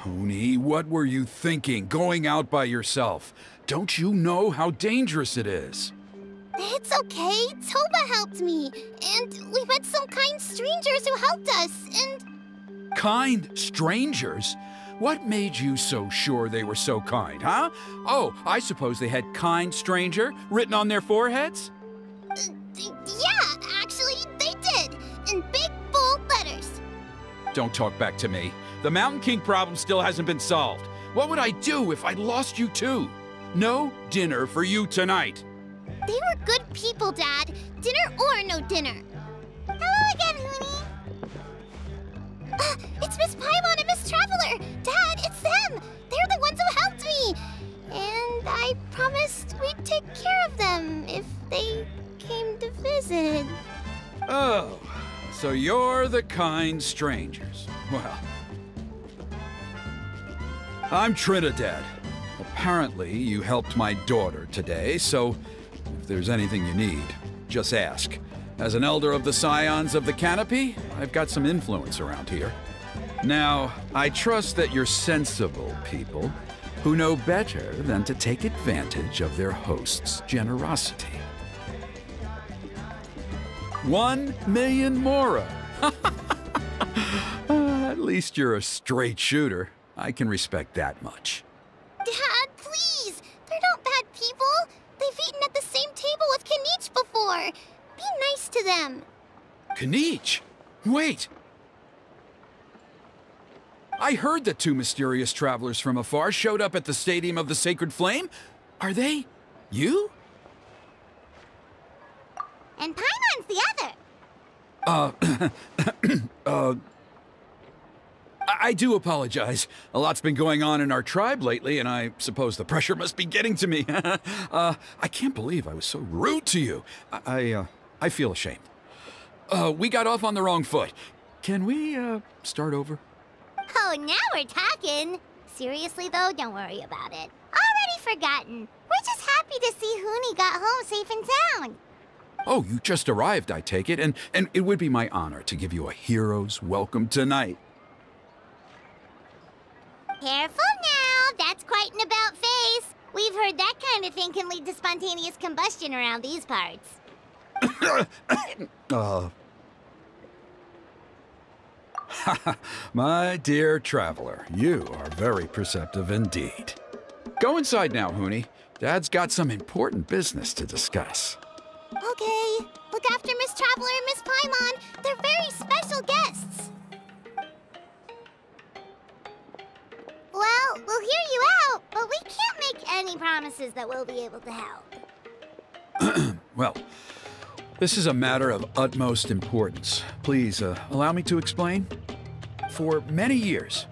Huni, what were you thinking, going out by yourself? Don't you know how dangerous it is? It's okay. Toba helped me. And we met some kind strangers who helped us, and... Kind strangers? What made you so sure they were so kind, huh? Oh, I suppose they had kind stranger written on their foreheads? Yeah, actually, they did. In big, bold letters. Don't talk back to me. The Mountain King problem still hasn't been solved. What would I do if I lost you too? No dinner for you tonight. They were good people, Dad. Dinner or no dinner. Hello again, Huni. It's Miss Paimon and Miss Traveler! Dad, it's them! They're the ones who helped me! And I promised we'd take care of them if they came to visit. Oh, so you're the kind strangers. Well, I'm Trinidad. Apparently, you helped my daughter today, so if there's anything you need, just ask. As an elder of the Scions of the Canopy, I've got some influence around here. Now, I trust that you're sensible people who know better than to take advantage of their host's generosity. 1 million mora! At least you're a straight shooter. I can respect that much. Dad, please! They're not bad people! They've eaten at the same table with Kanich before! Be nice to them. Kanich? Wait! I heard that 2 mysterious travelers from afar showed up at the Stadium of the Sacred Flame. Are they you? And Paimon's the other. I do apologize. A lot's been going on in our tribe lately, and I suppose the pressure must be getting to me. I can't believe I was so rude to you. I feel ashamed. We got off on the wrong foot. Can we, start over? Oh, now we're talking. Seriously, though, don't worry about it. Already forgotten. We're just happy to see Huni got home safe and sound. Oh, you just arrived, I take it, and it would be my honor to give you a hero's welcome tonight. Careful now, that's quite an about-face. We've heard that kind of thing can lead to spontaneous combustion around these parts. My dear traveler, you are very perceptive indeed. Go inside now, Huni. Dad's got some important business to discuss. Okay. Look after Miss Traveler and Miss Paimon. They're very special guests. Well, we'll hear you out, but we can't make any promises that we'll be able to help. Well, this is a matter of utmost importance. Please, allow me to explain. For many years,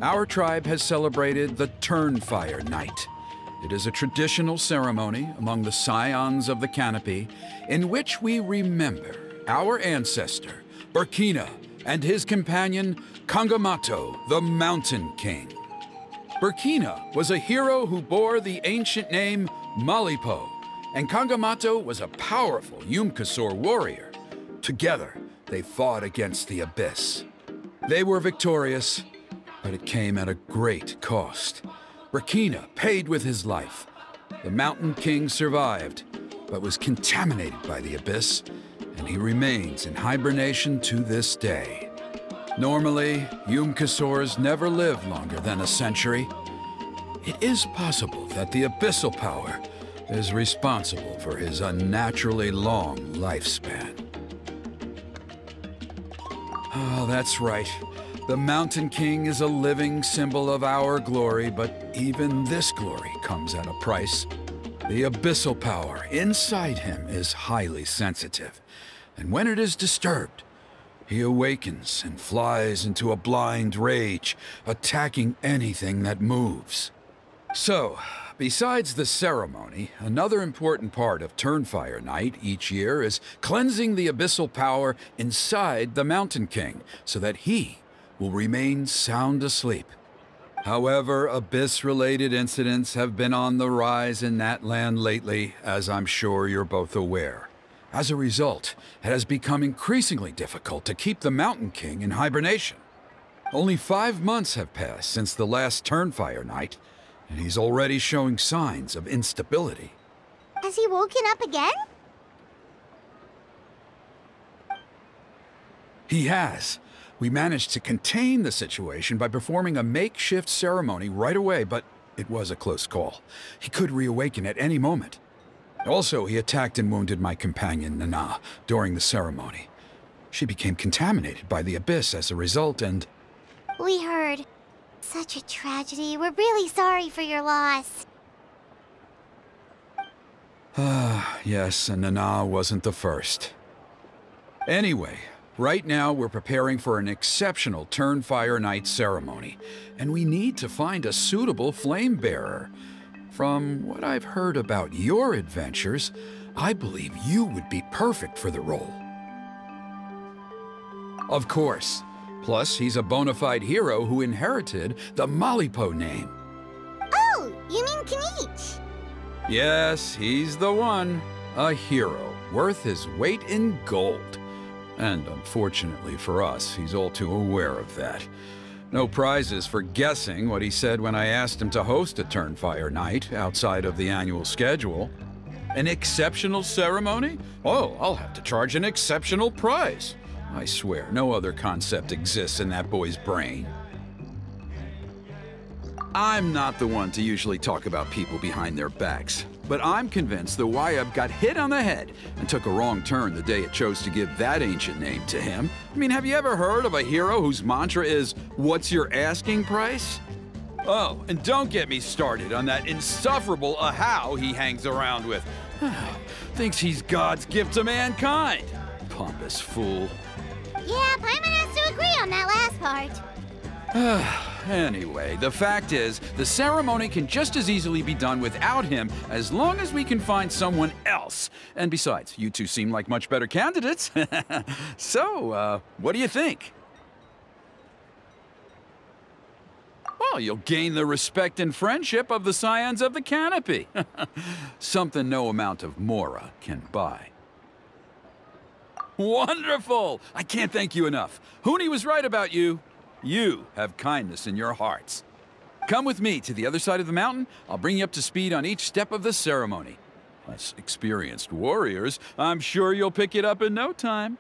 our tribe has celebrated the Turnfire Night. It is a traditional ceremony among the Scions of the Canopy in which we remember our ancestor, Burkina, and his companion, Kangamato, the Mountain King. Burkina was a hero who bore the ancient name Malipo, and Kangamato was a powerful Yumkasor warrior. Together, they fought against the Abyss. They were victorious, but it came at a great cost. Burkina paid with his life. The Mountain King survived, but was contaminated by the Abyss, and he remains in hibernation to this day. Normally, Yumkasors never live longer than a century. It is possible that the Abyssal Power is responsible for his unnaturally long lifespan. Oh, that's right. The Mountain King is a living symbol of our glory, but even this glory comes at a price. The Abyssal Power inside him is highly sensitive, and when it is disturbed, he awakens and flies into a blind rage, attacking anything that moves. So, besides the ceremony, another important part of Turnfire Night each year is cleansing the Abyssal Power inside the Mountain King so that he will remain sound asleep. However, Abyss-related incidents have been on the rise in that land lately, as I'm sure you're both aware. As a result, it has become increasingly difficult to keep the Mountain King in hibernation. Only 5 months have passed since the last Turnfire night, and he's already showing signs of instability. Has he woken up again? He has. We managed to contain the situation by performing a makeshift ceremony right away, but it was a close call. He could reawaken at any moment. Also, he attacked and wounded my companion, Nana, during the ceremony. She became contaminated by the Abyss as a result, and... We heard. Such a tragedy. We're really sorry for your loss. Yes, and Nana wasn't the first. Anyway, right now we're preparing for an exceptional Turnfire Night ceremony, and we need to find a suitable flame bearer. From what I've heard about your adventures, I believe you would be perfect for the role. Of course. Plus, he's a bona fide hero who inherited the Malipo name. Oh, you mean Kinich? Yes, he's the one. A hero, worth his weight in gold. And unfortunately for us, he's all too aware of that. No prizes for guessing what he said when I asked him to host a Turnfire night outside of the annual schedule. An exceptional ceremony? Oh, I'll have to charge an exceptional prize. I swear, no other concept exists in that boy's brain. I'm not the one to usually talk about people behind their backs, but I'm convinced the Wyab got hit on the head and took a wrong turn the day it chose to give that ancient name to him. I mean, have you ever heard of a hero whose mantra is, "What's your asking price?" Oh, and don't get me started on that insufferable Ahau he hangs around with. Thinks he's God's gift to mankind. Pompous fool. Yeah, Paimon has to agree on that last part. Anyway, the fact is, the ceremony can just as easily be done without him as long as we can find someone else. And besides, you two seem like much better candidates. So, what do you think? Well, you'll gain the respect and friendship of the Scions of the Canopy. Something no amount of Mora can buy. Wonderful! I can't thank you enough. Huni was right about you. You have kindness in your hearts. Come with me to the other side of the mountain. I'll bring you up to speed on each step of the ceremony. Us experienced warriors, I'm sure you'll pick it up in no time.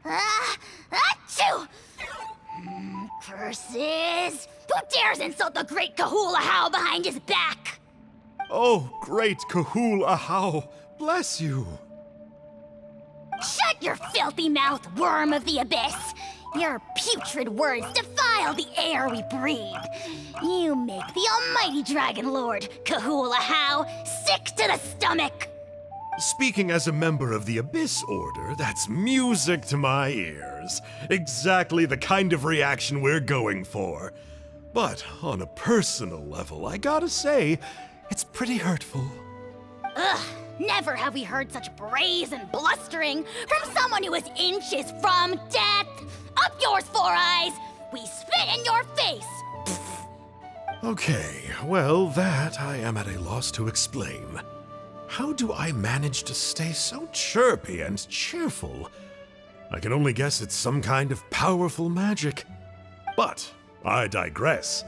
Achoo! Curses! Who dares insult the great Kahul Ahau behind his back? Oh, great Kahul Ahau, bless you. Shut your filthy mouth, worm of the abyss! Your putrid words defile the air we breathe. You make the almighty Dragon Lord, Kahul Ahau, sick to the stomach! Speaking as a member of the Abyss Order, that's music to my ears. Exactly the kind of reaction we're going for. But on a personal level, I gotta say, it's pretty hurtful. Ugh, never have we heard such brazen blustering from someone who is inches from death! Up yours, Four Eyes! We spit in your face! Pfft. Okay, well, that I am at a loss to explain. How do I manage to stay so chirpy and cheerful? I can only guess it's some kind of powerful magic. But I digress.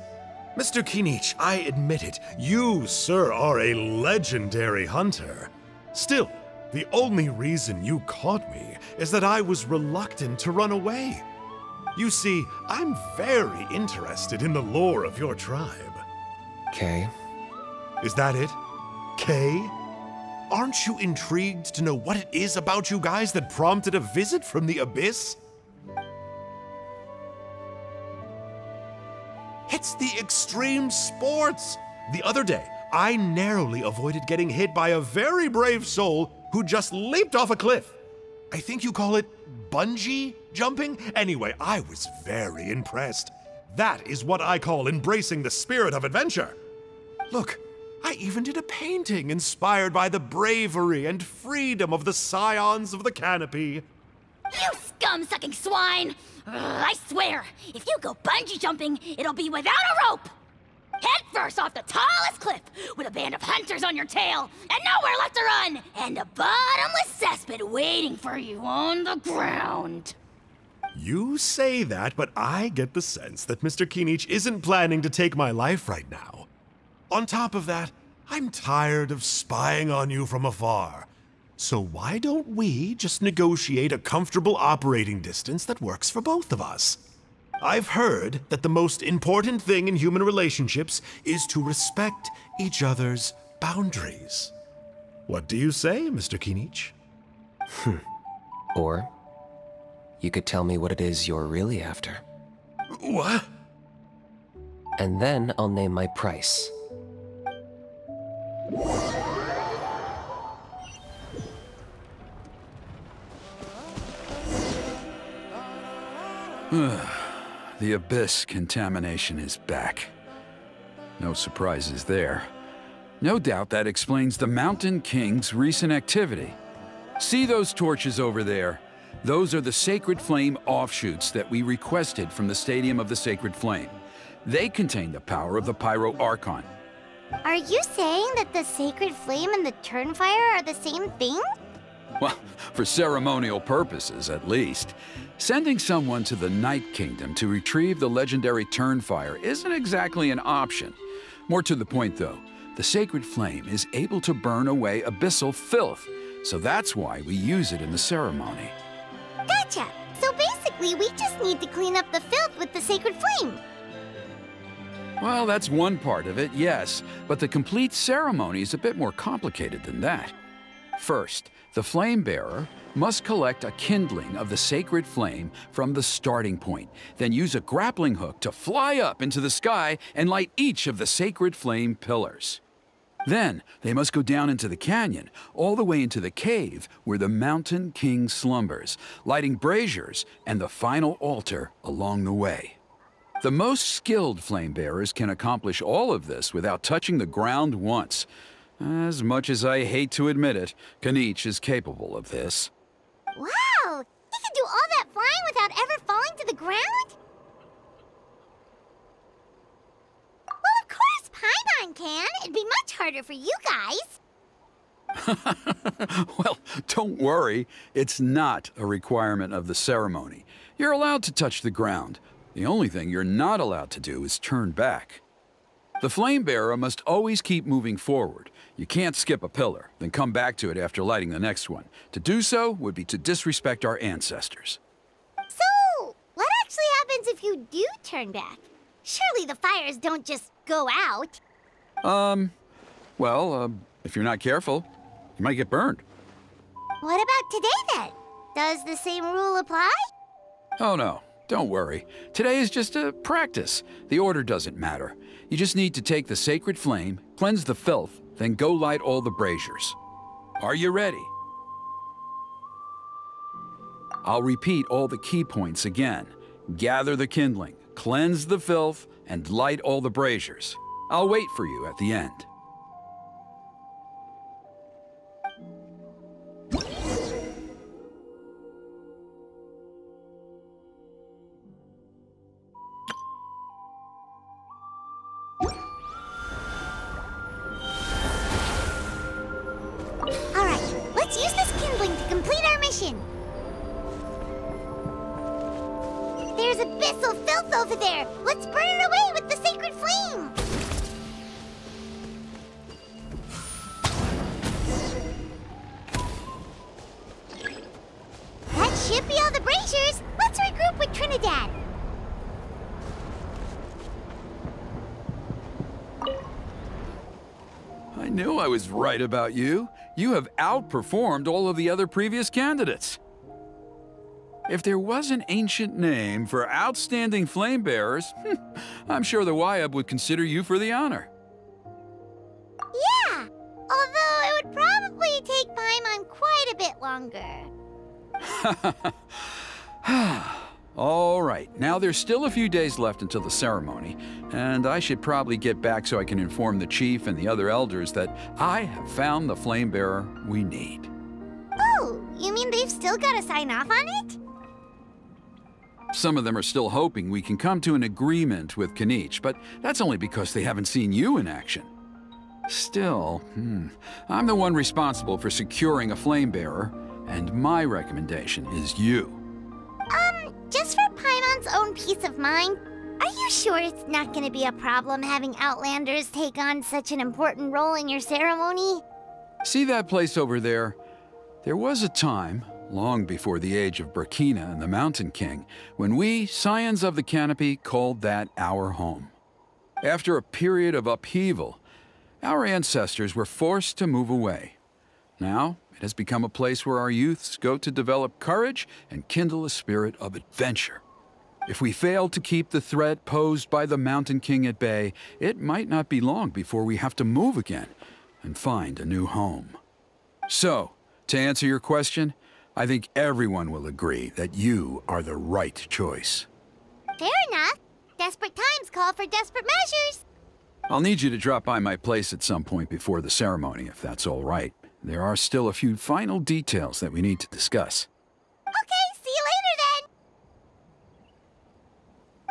Mr. Kinich, I admit it, you, sir, are a legendary hunter. Still, the only reason you caught me is that I was reluctant to run away. You see, I'm very interested in the lore of your tribe. Kay? Is that it? Kay? Aren't you intrigued to know what it is about you guys that prompted a visit from the Abyss? It's the extreme sports! The other day, I narrowly avoided getting hit by a very brave soul who just leaped off a cliff. I think you call it bungee jumping? Anyway, I was very impressed. That is what I call embracing the spirit of adventure. Look, I even did a painting inspired by the bravery and freedom of the Scions of the Canopy. You scum-sucking swine! I swear, if you go bungee jumping, it'll be without a rope! Head first off the tallest cliff, with a band of hunters on your tail, and nowhere left to run, and a bottomless cesspit waiting for you on the ground. You say that, but I get the sense that Mr. Kinich isn't planning to take my life right now. On top of that, I'm tired of spying on you from afar. So why don't we just negotiate a comfortable operating distance that works for both of us? I've heard that the most important thing in human relationships is to respect each other's boundaries. What do you say, Mr. Kinich? Or you could tell me what it is you're really after. What? And then I'll name my price. The Abyss contamination is back. No surprises there. No doubt that explains the Mountain King's recent activity. See those torches over there? Those are the Sacred Flame offshoots that we requested from the Stadium of the Sacred Flame. They contain the power of the Pyro Archon. Are you saying that the Sacred Flame and the Turnfire are the same thing? Well, for ceremonial purposes, at least. Sending someone to the Night Kingdom to retrieve the legendary Turnfire isn't exactly an option. More to the point, though, the Sacred Flame is able to burn away abyssal filth, so that's why we use it in the ceremony. Gotcha! So basically, we just need to clean up the filth with the Sacred Flame. Well, that's one part of it, yes, but the complete ceremony is a bit more complicated than that. First, the flame bearer must collect a kindling of the sacred flame from the starting point, then use a grappling hook to fly up into the sky and light each of the sacred flame pillars. Then, they must go down into the canyon, all the way into the cave where the Mountain King slumbers, lighting braziers and the final altar along the way. The most skilled flame bearers can accomplish all of this without touching the ground once. As much as I hate to admit it, Kinich is capable of this. Wow! He can do all that flying without ever falling to the ground? Well, of course Paimon can. It'd be much harder for you guys. Well, don't worry. It's not a requirement of the ceremony. You're allowed to touch the ground. The only thing you're not allowed to do is turn back. The flame bearer must always keep moving forward. You can't skip a pillar, then come back to it after lighting the next one. To do so would be to disrespect our ancestors. So, what actually happens if you do turn back? Surely the fires don't just go out. If you're not careful, you might get burned. What about today then? Does the same rule apply? Oh no, don't worry. Today is just a practice. The order doesn't matter. You just need to take the sacred flame, cleanse the filth, then go light all the braziers. Are you ready? I'll repeat all the key points again. Gather the kindling, cleanse the filth, and light all the braziers. I'll wait for you at the end. Let's use this kindling to complete our mission. There's abyssal filth over there. Let's burn it away with the sacred flame. That should be all the braziers. Let's regroup with Trinidad. I knew I was right about you. You have outperformed all of the other previous candidates. If there was an ancient name for outstanding flame bearers, I'm sure the Wyab would consider you for the honor. Yeah, although it would probably take Paimon quite a bit longer. All right, now there's still a few days left until the ceremony, and I should probably get back so I can inform the chief and the other elders that I have found the flame bearer we need. Oh, you mean they've still got to sign off on it? Some of them are still hoping we can come to an agreement with Kinich, but that's only because they haven't seen you in action. Still, I'm the one responsible for securing a flame bearer, and my recommendation is you. Just for Paimon's own peace of mind, are you sure it's not gonna be a problem having Outlanders take on such an important role in your ceremony? See that place over there? There was a time, long before the age of Burkina and the Mountain King, when we, Scions of the Canopy, called that our home. After a period of upheaval, our ancestors were forced to move away. Now, it has become a place where our youths go to develop courage and kindle a spirit of adventure. If we fail to keep the threat posed by the Mountain King at bay, it might not be long before we have to move again and find a new home. So, to answer your question, I think everyone will agree that you are the right choice. Fair enough. Desperate times call for desperate measures. I'll need you to drop by my place at some point before the ceremony, if that's all right. There are still a few final details that we need to discuss. Okay, see you later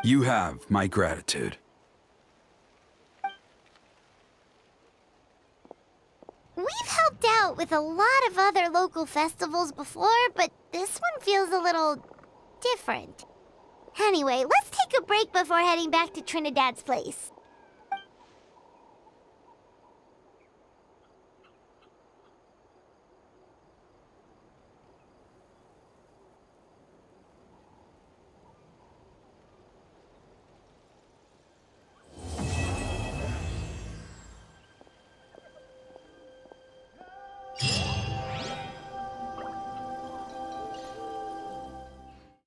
then. You have my gratitude. We've helped out with a lot of other local festivals before, but this one feels a little different. Anyway, let's take a break before heading back to Trinidad's place.